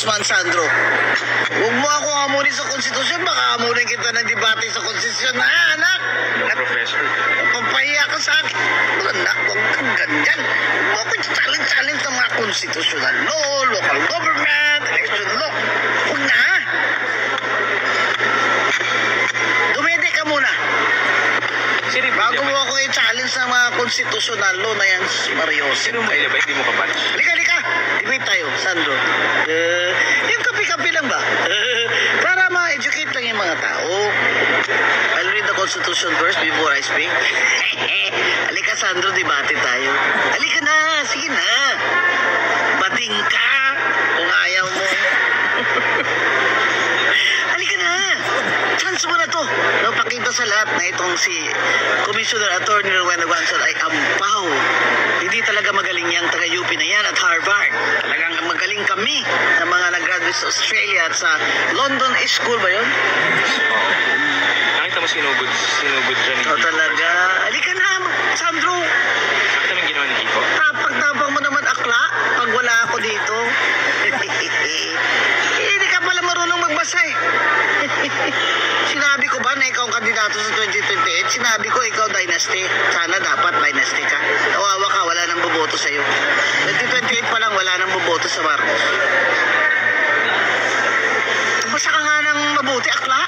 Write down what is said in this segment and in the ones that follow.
Congressman Sandro. Huwag mo ako hamunin sa konstitusyon, baka hamunin kita ng debate sa konstitusyon. Anak! Professor. Papahiya ka sa akin. Anak, huwag kang ganyan. Huwag ako challenge ng mga constitutional law, local government, election law. Huwag na. Dumede ka muna. Sino yung Bago mo ako i-challenge ng mga constitutional law na yan, Mario. Sino mo ilabay? Hindi mo kapal. Halika. Debate tayo, Sandro. Yung kapi-kapi lang ba? Para ma-educate lang yung mga tao. I'll read the Constitution first before I speak. Halika, Sandro, debate tayo. Halika na, sige na. Bating ka kung ayaw mo. Halika na. Chance mo na to. Napakita sa lahat na itong si Commissioner Attorney Rowena Guanzon ay ampaw. Hindi talaga magaling yang taga-UP na yan at Harvard. Talagang magaling kami na mga nag-graduate sa Australia at sa London School ba yun? Nakita mo sinugod dyan. Ito talaga. Halika na, Sandro. Nakita mo yung ginawa ni Kiko? Tapang mo naman akla pag wala ako dito. Hindi ka pala marunong magbasa eh. Sinabi ko ba na ikaw ang kandidato sa 2028? Sinabi ko ikaw dynasty. Sana dapat dynasty ka. Kawawa ka, wala nang boboto sa'yo. 2028 pa lang, wala nang boboto sa Marcos. Basta ka nga ng mabuti, akla.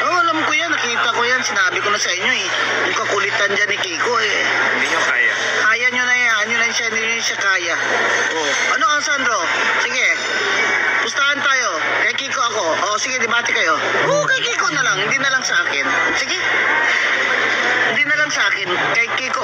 Oo, alam ko yan. Nakita ko yan. Sinabi ko na sa inyo eh. Yung kakulitan dyan ni Kiko eh. Hindi niyo kaya. Kaya nyo na yan. Yun lang siya, hindi nyo siya kaya. Oh. Ano ang Sandro? Sige. Pustahan tayo. Kay Kiko ako. O, sige, debate kayo. Oo, kay Kiko na lang. Hindi na lang sa akin. Sige. Hindi na lang sa akin. Kay Kiko.